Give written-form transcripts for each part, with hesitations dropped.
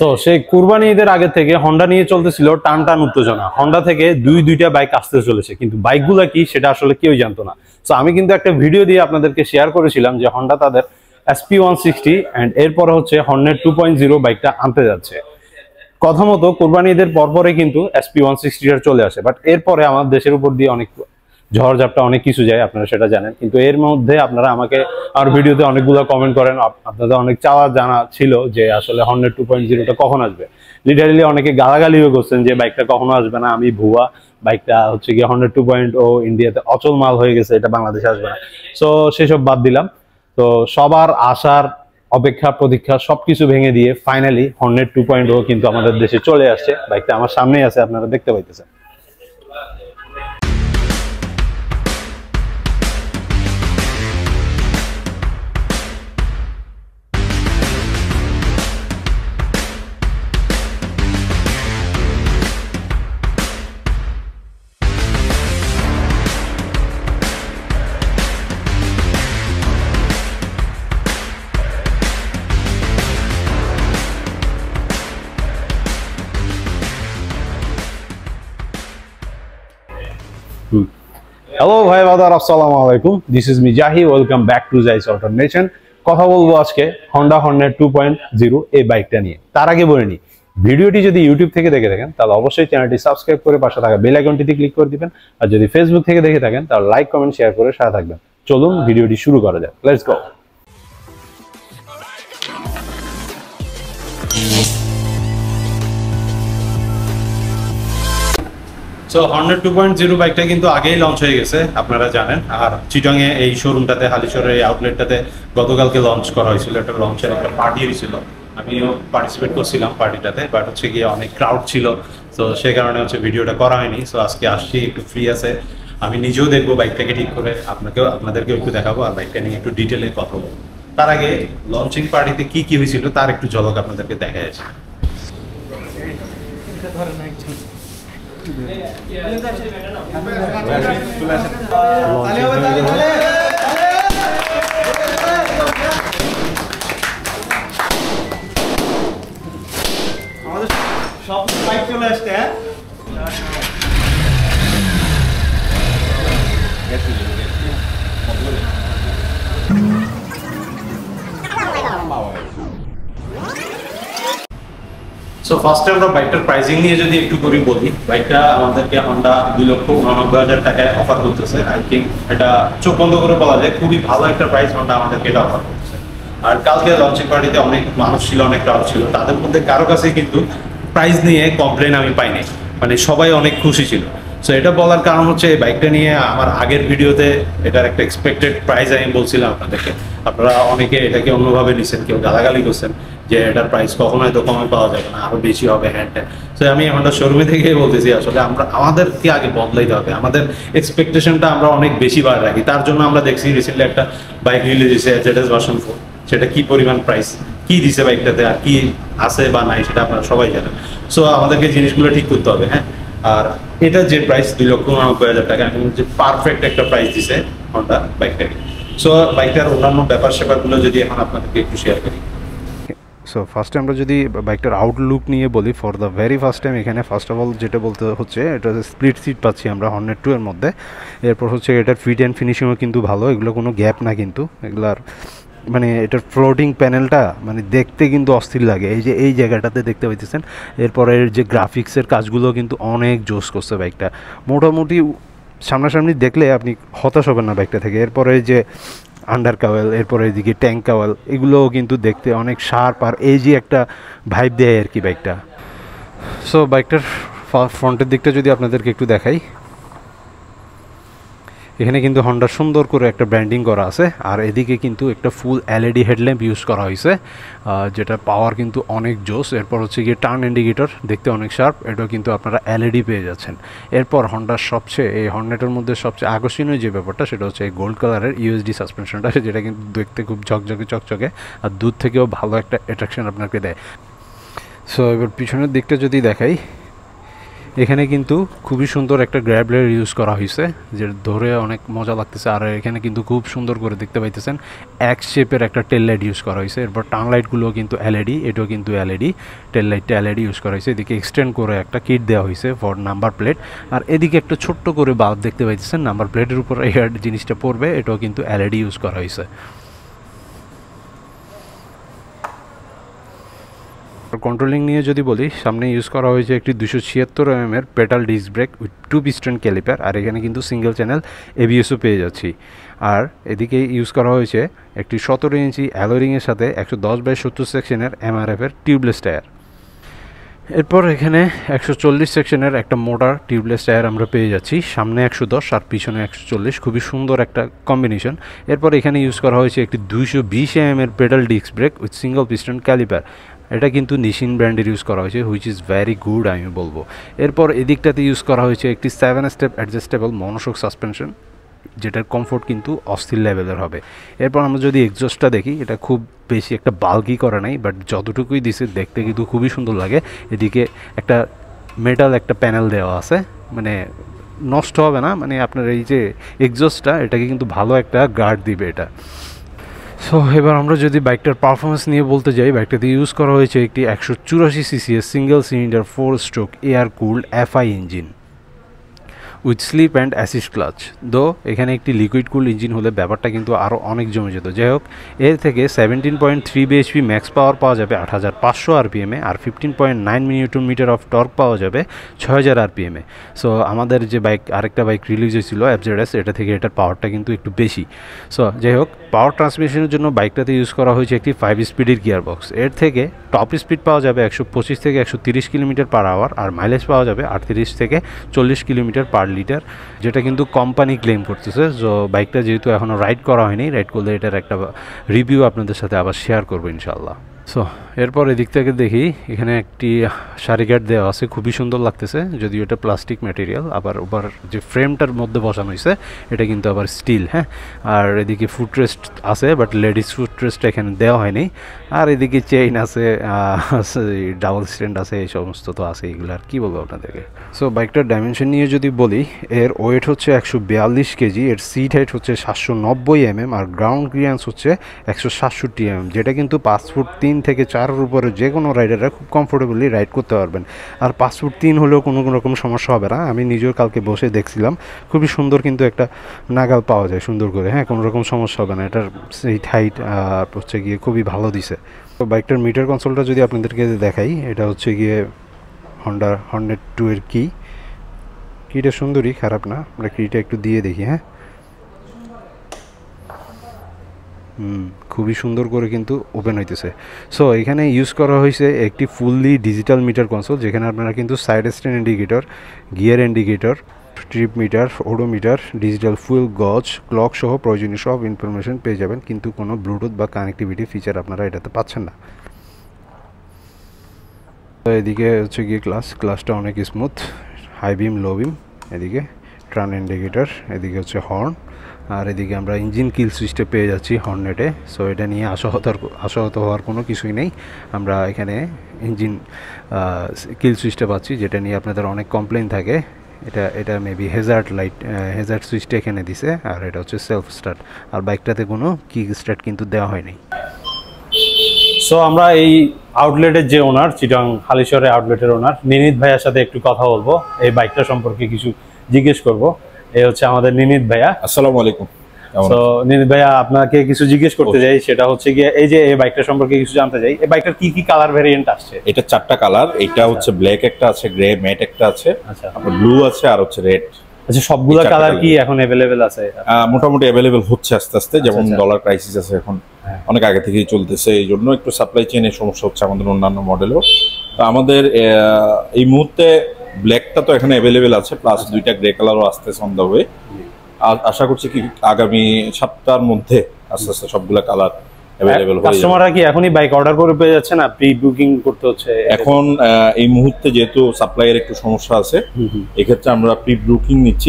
তো সেই কুরবানি ঈদের আগে থেকে হন্ডা নিয়ে চলতেছিল টান টান উত্তেজনা। হন্ডা থেকে দুইটা বাইক আসতে চলেছে, কিন্তু বাইকগুলা কি সেটা আসলে কেউই জানতো না। তো আমি কিন্তু একটা ভিডিও দিয়ে আপনাদেরকে শেয়ার করেছিলাম যে হন্ডা তাদের SP160 এন্ড এরপরে হচ্ছে হর্নেট 2.0 বাইকটা আনতে যাচ্ছে। কথা মতো কুরবানি ঈদের পরপরে কিন্তু SP160 চলে আসে, বাট এরপরে আমার দেশের উপর দিয়ে অনেক ঝড়ঝাপটা অনেক কিছু যায়, আপনারা সেটা জানেন। কিন্তু এর মধ্যে আপনারা আমাকে আর ভিডিওতে অনেকগুলো কমেন্ট করেন, আপনাদের অনেক চাওয়া জানা ছিল যে আসলে হর্নেট 2.0টা কখন আসবে। লিটারালি অনেকে গালাগালিও করছেন যে বাইকটা কখনো আসবে না, আমি ভুয়া, বাইকটা হচ্ছে গিয়ে হর্নেট 2.0 ইন্ডিয়াতে অচল মাল হয়ে গেছে, এটা বাংলাদেশে আসবে না। সো সেসব বাদ দিলাম। তো সবার আশার অপেক্ষা প্রতীক্ষা সবকিছু ভেঙে দিয়ে ফাইনালি হর্নেট 2.0 কিন্তু আমাদের দেশে চলে আসছে। বাইকটা আমার সামনেই আছে, আপনারা দেখতে পাইতেছেন। হ্যালো ভাই বাদার, আসসালামু আলাইকুম। This is Mizahi, welcome back to Zais automation. কথা বলবো আজকে হন্ডা হর্নেট 2.0 এই বাইকটা নিয়ে। তার আগে বলে নিই, ভিডিওটি যদি ইউটিউব থেকে দেখে থাকেন তাহলে অবশ্যই চ্যানেলটি সাবস্ক্রাইব করে পাশে থাকা বেল আইকনটিতে ক্লিক করে দিবেন, আর যদি ফেসবুক থেকে দেখে থাকেন তাহলে লাইক কমেন্ট শেয়ার করে সাথে থাকবেন। চলুন ভিডিওটি শুরু করা যাক, লেটস গো। সো হর্নেট 2.0 বাইকটা কিন্তু আগেই লঞ্চ হয়ে গেছে, আপনারা জানেন। আর চিটং এ এই শোরুমটাতে, হালিশহরের এই আউটলেটটাতে গতকালকে লঞ্চ করা হয়েছিল। একটা লঞ্চের একটা পার্টি হয়েছিল, আমিও পার্টিসিপেট করছিলাম পার্টিটাতে, বাট হচ্ছে গিয়ে অনেক ক্রাউড ছিল, তো সেই কারণে হচ্ছে ভিডিওটা করা হয়নি। সো আজকে আসছি, একটু ফ্রি আছে, আমি নিজেও দেখবো বাইকটাকে ঠিক করে, আপনাদেরকেও একটু দেখাবো আর বাইকটা নিয়ে একটু ডিটেলে কথা বলবো। তার আগে লঞ্চিং পার্টিতে কি কি হয়েছিল তার একটু ঝলক আপনাদেরকে দেখা যাচ্ছে। সব বাইক চলে আসছে। সো ফার্স্টে আমরা বাইকটার প্রাইসিং নিয়ে যদি একটু করে বলি, বাইকটা আমাদেরকে হন্ডা 2,89,000 টাকায় অফার করতেছে। আই থিঙ্ক এটা চোখ বন্ধ করে বলা যায় খুবই ভালো একটা প্রাইস হন্ডা আমাদেরকে এটা অফার করতেছে। আর কালকে লঞ্চিং পার্টিতে অনেক মানুষ ছিল, অনেক ক্রাউড ছিল, তাদের মধ্যে কারো কাছে কিন্তু প্রাইস নিয়ে কমপ্লেন আমি পাইনি, মানে সবাই অনেক খুশি ছিল। সো এটা বলার কারণ হচ্ছে এই বাইকটা নিয়ে আমার আগের ভিডিওতে এটার একটা এক্সপেক্টেড প্রাইস আমি বলছিলাম আপনাদেরকে, আপনারা অনেকে এটাকে অন্যভাবে নিছেন, কেউ গালাগালি করছেন যে এটার প্রাইস কখনো হয়তো কমে পাওয়া যাবে না, আরো বেশি হবে হ্যান্ড। তো আমি হন্ডা শোরুমে থেকে বলতেছি আসলে আমাদেরকে আগে বদলাইতে হবে, আমাদের এক্সপেকটেশনটা আমরা অনেক বেশি বার রাখি। তার জন্য আমরা দেখছি রিসেন্টলি একটা বাইক রিলিজ হয়েছে ZS ভার্সন 4, সেটা কি পরিমাণ প্রাইস কি দিছে বাইকটাতে আর কি আছে বা নাই সেটা আপনারা সবাই জানেন। সো আমাদেরকে জিনিসগুলো ঠিক করতে হবে, হ্যাঁ। আর এটা যে প্রাইস 2,89,000 টাকা, আমি যে পারফেক্ট একটা প্রাইস দিছে হন্ডা বাইকটাকে। সো বাইকটার অন্যান্য ব্যাপার স্যাপারগুলো যদি এখন আপনাদেরকে একটু শেয়ার করি। সো ফার্স্টে আমরা যদি বাইকটার আউটলুক নিয়ে বলি, for the very first time এখানে ফার্স্ট অফ অল যেটা বলতে হচ্ছে, এটা স্প্লিট সিট পাচ্ছি আমরা হর্নেট 2 এর মধ্যে। এরপর হচ্ছে এটার ফিট অ্যান্ড ফিনিশিংও কিন্তু ভালো, এগুলো কোনো গ্যাপ না কিন্তু এগুলার, মানে এটার ফ্লোটিং প্যানেলটা মানে দেখতে কিন্তু অস্থির লাগে, এই যে এই জায়গাটাতে দেখতে পাইতেছেন। এরপরে যে গ্রাফিক্সের কাজগুলো কিন্তু অনেক জোস করছে বাইকটা, মোটামুটি সামনাসামনি দেখলে আপনি হতাশ হবেন না বাইকটা থেকে। এরপরে যে আন্ডার কাওয়েল, এরপরে এদিকে ট্যাঙ্ক কাওয়েল, এগুলোও কিন্তু দেখতে অনেক শার্প আর এই যে একটা ভাইব দেয় আর কি বাইকটা। সো বাইকটার ফ্রন্টের দিকটা যদি আপনাদেরকে একটু দেখাই, এখানে কিন্তু হন্ডা সুন্দর করে একটা ব্র্যান্ডিং করা আছে, আর এদিকে কিন্তু একটা ফুল LED হেডল্যাম্প ইউজ করা হয়েছে, যেটা পাওয়ার কিন্তু অনেক জোস। এরপর হচ্ছে গিয়ে টার্ন ইন্ডিকেটর দেখতে অনেক শার্প, এটাও কিন্তু আপনারা LED পেয়ে যাচ্ছেন। এরপর হন্ডার এই হর্নেটের মধ্যে সবচেয়ে আকর্ষণীয় যে ব্যাপারটা সেটা হচ্ছে এই গোল্ড কালারের USD সাসপেনশনটা, যেটা কিন্তু দেখতে খুব ঝকঝকে চকচকে আর দূর থেকেও ভালো একটা অ্যাট্রাকশন আপনাকে দেয়। সো এবার পিছনের দিকটা যদি দেখাই, এখানে কিন্তু খুবই সুন্দর একটা গ্র্যাব রেল ইউজ করা হয়েছে, যে ধরে অনেক মজা লাগতেছে। আর এখানে কিন্তু খুব সুন্দর করে দেখতে পাইতেছেন এক্স শেপের একটা টেল লাইট ইউজ করা হয়েছে। এরপর টার্ন লাইটগুলো কিন্তু এলইডি, এটাও কিন্তু এলইডি, টেল লাইটটা এলইডি ইউজ করা হয়েছে। এদিকে এক্সটেন্ড করে একটা কিট দেওয়া হয়েছে ফর নাম্বার প্লেট। আর এদিকে একটা ছোট্ট করে বাল্ব দেখতে পাইতেছেন নাম্বার প্লেটের উপর এই জিনিসটা পড়বে, এটাও কিন্তু এলইডি ইউজ করা হয়েছে। কন্ট্রোলিং নিয়ে যদি বলি, সামনে ইউজ করা হয়েছে একটি 276 mm এর petal disc brake with 2 piston caliper. আর এখানে কিন্তু সিঙ্গেল চ্যানেল এবিএসও পেয়ে যাচ্ছি। আর এদিকে ইউজ করা হয়েছে একটি 17 ইঞ্চি অ্যালোরিংয়ের সাথে 110/70 সেকশনের এমআরএফের টিউবলেস টায়ার। এরপর এখানে 140 সেকশনের একটা মোটর টিউবলেস টায়ার আমরা পেয়ে যাচ্ছি, সামনে 110 আর পিছনে 140, খুবই সুন্দর একটা কম্বিনেশন। এরপর এখানে ইউজ করা হয়েছে একটি 220 mm এর pedal disc brake with single piston caliper. এটা কিন্তু নিশিন ব্র্যান্ডের ইউজ করা হয়েছে, হুইচ ইজ ভেরি গুড আমি বলবো। এরপর এদিকটাতে ইউজ করা হয়েছে একটি 7 স্টেপ অ্যাডজাস্টেবল মনোশক সাসপেনশন, যেটার কমফোর্ট কিন্তু অস্থির লেভেলের হবে। এরপর আমরা যদি এক্সজস্টটা দেখি, এটা খুব বেশি একটা বাল্কি করা নাই, বাট যতটুকুই দিছে দেখতে কিন্তু খুবই সুন্দর লাগে। এদিকে একটা মেটাল একটা প্যানেল দেওয়া আছে, মানে নষ্ট হবে না, মানে আপনার এই যে এক্সজস্টটা এটাকে কিন্তু ভালো একটা গার্ড দিবে এটা। সো এবার আমরা যদি বাইকটার পারফরমেন্স নিয়ে বলতে যাই, বাইকটাতে ইউজ করা হয়েছে একটি 184 cc single cylinder 4 stroke air cooled FI engine with slip and assist clutch. দো এখানে একটি লিকুইড কুল ইঞ্জিন হলে ব্যাপারটা কিন্তু আরও অনেক জমে যেত। যাই হোক, এর থেকে 17.3 bhp ম্যাক্স পাওয়ার পাওয়া যাবে 8500 RPM-এ, আর 15.9 নিউটন-মিটার অফ টর্ক পাওয়া যাবে 6000 RPM-এ। সো আমাদের যে আরেকটা বাইক রিলিজ হয়েছিল FZS, এটা থেকে এটার পাওয়ারটা কিন্তু একটু বেশি। সো যাই হোক, পাওয়ার ট্রান্সমিশনের জন্য বাইকটাতে ইউজ করা হয়েছে একটি 5 স্পিডের গিয়ারবক্স। এর থেকে টপ স্পিড পাওয়া যাবে 125 থেকে 130 km/h, আর মাইলেজ পাওয়া যাবে 38 থেকে 40 km/লিটার, যেটা কিন্তু কোম্পানি ক্লেম করতেছে। সো বাইকটা যেহেতু এখনও রাইড করা হয়নি, রাইড করলে এটার একটা রিভিউ আপনাদের সাথে আবার শেয়ার করবো ইনশাল্লাহ। সো এরপর এদিক থেকে দেখি, এখানে একটি সারি গার্ড দেওয়া আছে, খুবই সুন্দর লাগতেছে, যদিও এটা প্লাস্টিক ম্যাটেরিয়াল। আবার ওবার যে ফ্রেমটার মধ্যে বসানো হয়েছে এটা কিন্তু আবার স্টিল, হ্যাঁ। আর এদিকে ফুটরেস্ট আছে, বাট লেডিস ফুটরেস্ট এখানে দেওয়া হয়নি। আর এদিকে চেইন আছে, ডাবল স্ট্যান্ড আছে, এই সমস্ত তো আছে, এগুলো আর কী বলবো আপনাদেরকে। সো বাইকটার ডাইমেনশন নিয়ে যদি বলি, এর ওয়েট হচ্ছে 142 কেজি, এর সিট হাইট হচ্ছে 790 mm, আর গ্রাউন্ড ক্লিয়ারেন্স হচ্ছে 167 mm, যেটা কিন্তু 5 ফুট 3 থেকে 4-এর উপরে যে কোনো রাইডাররা খুব কমফোর্টেবলি রাইড করতে পারবেন। আর 5 ফুট 3 হলেও কোনো রকম সমস্যা হবে না। আমি নিজেও কালকে বসে দেখছিলাম, খুবই সুন্দর কিন্তু একটা নাগাল পাওয়া যায় সুন্দর করে, হ্যাঁ, কোনো রকম সমস্যা হবে না। এটার সিট হাইট হচ্ছে গিয়ে খুবই ভালো দিছে। তো বাইকটার মিটার কনসোলটা যদি আপনাদেরকে দেখাই, এটা হচ্ছে গিয়ে হন্ডার হর্নেট 2 এর কিটা সুন্দরই, খারাপ না। আমরা কিটা একটু দিয়ে দেখি, হ্যাঁ, খুবই সুন্দর করে কিন্তু ওপেন হইতেছে। সো এখানে ইউজ করা হয়েছে একটি ফুললি ডিজিটাল মিটার কনসোল, যেখানে আপনারা কিন্তু side stand indicator, gear indicator, trip meter, odometer, digital fuel গজ, ক্লক সহ প্রয়োজনীয় সব ইনফরমেশন পেয়ে যাবেন, কিন্তু কোনো ব্লুটুথ বা কানেক্টিভিটি ফিচার আপনারা এটাতে পাচ্ছেন না। তো এদিকে হচ্ছে গিয়ে ক্লাসটা অনেক স্মুথ, হাই বিম, লো বিম, এদিকে ট্রান ইন্ডিকেটর, এদিকে হচ্ছে হর্ন, আর এদিকে আমরা ইঞ্জিন কিল সুইচটা পেয়ে যাচ্ছি হর্নেটে। সো এটা নিয়ে আশাহত হওয়ার কোনো কিছুই নেই। আমরা এখানে ইঞ্জিন কিল সুইচটা পাচ্ছি, যেটা নিয়ে আপনাদের অনেক কমপ্লেন থাকে। এটা মেবি হেজার্ড সুইচটা এখানে দিছে, আর এটা হচ্ছে সেলফ স্টার্ট। আর বাইকটাতে কোনো কিক স্টার্ট কিন্তু দেওয়া হয়নি। সো আমরা এই আউটলেটের যে ওনার, চিটাং হালিশহরের আউটলেটের ওনার নিনিত ভাইয়ার সাথে একটু কথা বলবো, এই বাইকটা সম্পর্কে কিছু জিজ্ঞেস করব। এই হচ্ছে আমাদের নিনিত ভাইয়া। আসসালামু আলাইকুম। তো নিনিত ভাইয়া, আপনাকে কিছু জিজ্ঞেস করতে চাই, সেটা হচ্ছে গিয়ে এই যে এই বাইকটা সম্পর্কে কিছু জানতে চাই। এই বাইকটার কি কি কালার ভেরিয়েন্ট আসছে? এটা 4টা কালার, এটা হচ্ছে ব্ল্যাক একটা আছে, গ্রে ম্যাট একটা আছে, আচ্ছা, ব্লু আছে, আর হচ্ছে রেড। আচ্ছা, সবগুলা কালার কি এখন अवेलेबल আছে? মোটামুটি अवेलेबल হচ্ছে আস্তে আস্তে, যেমন ডলার ক্রাইসিস আছে এখন, অনেক আগে থেকেই চলতেছে, এই জন্য একটু সাপ্লাই চেইনের সমস্যা হচ্ছে আমাদের অন্যান্য মডেলও। তো আমাদের এই মুহূর্তে ব্ল্যাকটা তো এখানে अवेलेबल আছে, প্লাস 2টা গ্রে কালারও আসতেছে অন দ্য ওয়ে। আশা করছি কি আগামী সপ্তাহের মধ্যে আস্তে আস্তে সবগুলা কালার अवेलेबल হয়ে যাবে। কাস্টমাররা কি এখনই বাইক অর্ডার করে পেয়ে যাচ্ছে না, প্রি বুকিং করতে হচ্ছে? এখন এই মুহূর্তে যেহেতু সাপ্লাইয়ের একটু সমস্যা আছে, এক্ষেত্রে আমরা প্রি বুকিং নিচ্ছি।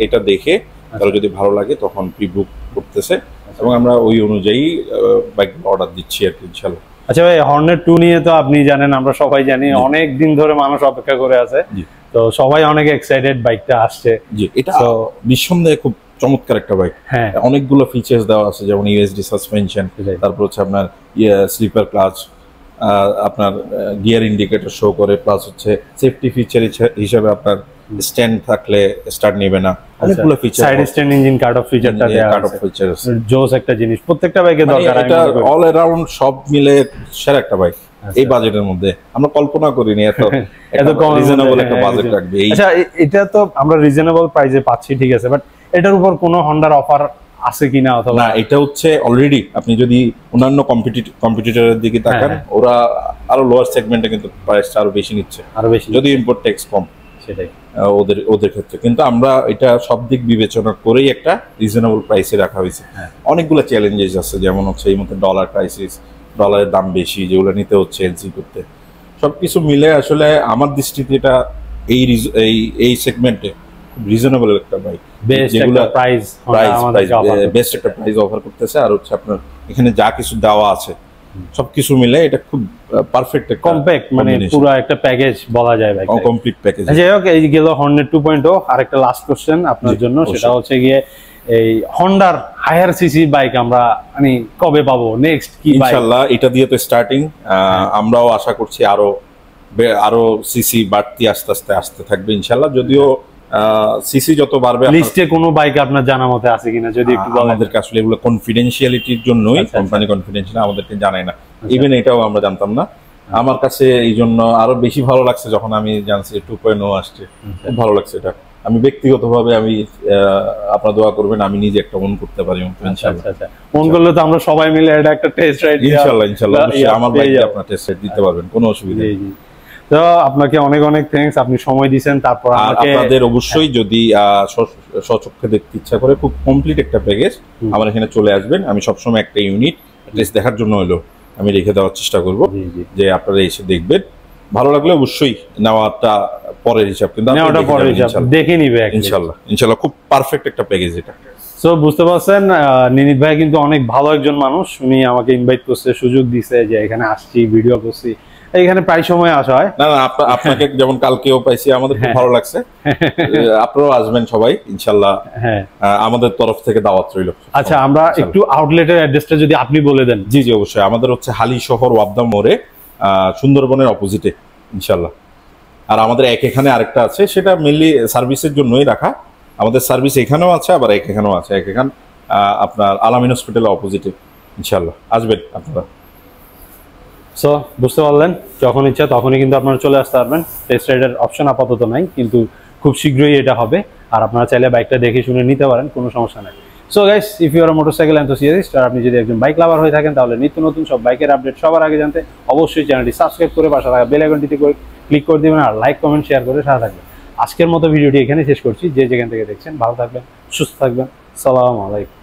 এটা দেখে তারা যদি ভালো লাগে তখন প্রি বুক করতেছে, এবং আমরা ওই অনুযায়ী বাইক অর্ডার দিচ্ছি আর কি, ইনশাআল্লাহ। আচ্ছা ভাই, হর্নেট 2 নিয়ে তো আপনি জানেন, আমরা সবাই জানি, অনেক দিন ধরে মানুষ অপেক্ষা করে আছে। তো সবাই অনেক এক্সাইটেড বাইকটা আসছে। জি, এটা So, নিঃসন্দেহে খুব চমৎকার একটা বাইক। হ্যাঁ অনেকগুলো ফিচার্স দেওয়া আছে, যেমন ইউএসডি সাসপেনশন, তারপর হচ্ছে আপনার স্লিপার ক্লাচ, আপনার গিয়ার ইন্ডিকেটর শো করে, প্লাস হচ্ছে সেফটি ফিচার হিসেবে আপনার স্ট্যান্ড থাকলে স্টার্ট নেবে না, অনেকগুলো feature, side stand engine cut off ফিচারটা দেয়া কাট অফ আছে। ফিচার। জোস একটা জিনিস, প্রত্যেকটা বাইকে দরকার। এটা অল অ্যারাউন্ড সব মিলে সেরা একটা বাইক এই বাজেটের মধ্যে। আমরা কল্পনা করিনি এত রিজনেবল একটা বাজেট রাখবে। আচ্ছা, এটা তো আমরা রিজনেবল প্রাইসে পাচ্ছি, ঠিক আছে, বাট এটার উপর কোনো হন্ডার অফার আছে কিনা অথবা না, এটা হচ্ছে অলরেডি আপনি যদি অন্যান্য কম্পিটিটরের দিকে তাকান, ওরা আরো লোয়ার সেগমেন্টে কিন্তু প্রাইসটা আরো বেশি নিচ্ছে, আরো বেশি, যদি ইম্পোর্ট ট্যাক্স কম সেটাই ওদের ক্ষেত্রে। কিন্তু আমরা এটা সব দিক বিবেচনা করেই একটা রিজনেবল প্রাইসে রাখা হয়েছে। অনেকগুলো চ্যালেঞ্জেস আছে, যেমন হচ্ছে এই মধ্যে ডলার ক্রাইসিস, ডলারের দাম বেশি, যেগুলো নিতে হচ্ছে এলসি করতে, সবকিছু মিলে আসলে আমার দৃষ্টিতে এটা এই সেগমেন্টে রিজনেবল একটা বাইক, বেস্ট একটা প্রাইস বেস্ট একটা প্রাইস অফার করতেছে। আর হচ্ছে আপনার এখানে যা কিছু দেওয়া আছে সবকিছু মিলে এটা খুব পারফেক্ট একটা কম্প্যাক্ট, মানে পুরো একটা প্যাকেজ বলা যায় ভাই, কমপ্লিট প্যাকেজ। যাই হোক, এই গেল হর্নেট 2.0। আর একটা লাস্ট কোশ্চেন আপনার জন্য, সেটা হচ্ছে গিয়ে এই হন্ডার হায়ার সিসি বাইক আমরা মানে কবে পাবো, নেক্সট কি বাইক? ইনশাআল্লাহ এটা দিয়ে তো স্টার্টিং, আমরাও আশা করছি আরো সিসি বাড়তি আস্তে আস্তে আসতে থাকবে ইনশাআল্লাহ। যদিও সিসি যত বাড়বে, লিস্টে কোনো বাইক আপনার জানা মতে আছে কিনা যদি একটু বলেন। আমাদেরকে আসলে এগুলো কনফিডেন্সিয়ালিটির জন্যই, কোম্পানি কনফিডেন্সিয়াল আমাদেরকে জানায় না, ইভেন এটাও আমরা জানতাম না। আমার কাছে এই জন্য আরো বেশি ভালো লাগছে যখন আমি জানছি 2.0 আসছে, খুব ভালো লাগছে এটা। আমি ব্যক্তিগতভাবে আমি আপনারা দোয়া করবেন আমি নিজে একটা ওন করতে পারি ইনশাআল্লাহ। ওন করলে তো আমরা সবাই মিলে এটা একটা টেস্ট রাইড ইনশাআল্লাহ আমার বাইকে আপনারা টেস্ট রাইড দিতে পারবেন, কোনো অসুবিধা নেই। তো আপনাকে অনেক অনেক থ্যাঙ্কস, আপনি সময় দিয়েছেন। তারপর আপনাদের অবশ্যই যদি স্বচক্ষে দেখতে ইচ্ছা করে, খুব কমপ্লিট একটা প্যাকেজ আমার এখানে চলে আসবেন। আমি সবসময় একটা ইউনিট টেস্ট দেখার জন্য হলো আমি রেখে দেওয়ার চেষ্টা করব, যে আপনারা এসে দেখবেন, ভালো লাগলে অবশ্যই নেওয়াটা পরের হিসাব, কিন্তু দেখে নিবে ইনশাআল্লাহ। খুব পারফেক্ট একটা প্যাকেজ এটা। সো বুঝতে পারছেন, নিনিত ভাই কিন্তু অনেক ভালো একজন মানুষ। উনি আমাকে ইনভাইট করছে, সুযোগ দিছে যে এখানে আসছি, ভিডিও করছি, এখানে প্রায় সময় আসা হয়। না আপনাকে যেমন কালকেও পাইছি, আমাদের খুব ভালো লাগছে। আপনারাও আসবেন সবাই ইনশাআল্লাহ, আমাদের তরফ থেকে দাওয়াত রইল। আচ্ছা, আমরা একটু আউটলেটের অ্যাড্রেসটা যদি আপনি বলে দেন। জি অবশ্যই। আমাদের হচ্ছে হালি শহর ওয়াবদা মোড়ে, সুন্দরবনের অপোজিটে ইনশাআল্লাহ। আর আমাদের এখানে আরেকটা আছে, সেটা মেনলি সার্ভিসের জন্যই রাখা। আমাদের সার্ভিস এখানেও আছে, আবার এখানেও আছে। এখান আপনার আলামিন হসপিটালের অপোজিটে ইনশাআল্লাহ, আসবেন আপনারা। সো বুঝতে পারলেন, যখন ইচ্ছা তখনই কিন্তু আপনারা চলে আসতে পারবেন। টেস্ট রাইডের অপশন আপাতত নাই, কিন্তু খুব শীঘ্রই এটা হবে। আর আপনারা চাইলে বাইকটা দেখে শুনে নিতে পারেন, কোনো সমস্যা নাই। So guys, if you are motorcycle enthusiast, আর আপনি যদি একজন বাইক লাভার হয়ে থাকেন, তাহলে নিত্য নতুন সব বাইকের আপডেট সবার আগে জানতে অবশ্যই চ্যানেলটি সাবস্ক্রাইব করে পাশে থাকা বেল আইকনটিতে ক্লিক করে দিবেন, আর লাইক কমেন্ট শেয়ার করে সাথে থাকবেন। আজকের মতো ভিডিওটি এখানে শেষ করছি। যে যেখান থেকে দেখছেন ভালো থাকবেন, সুস্থ থাকবেন। আসসালামু আলাইকুম।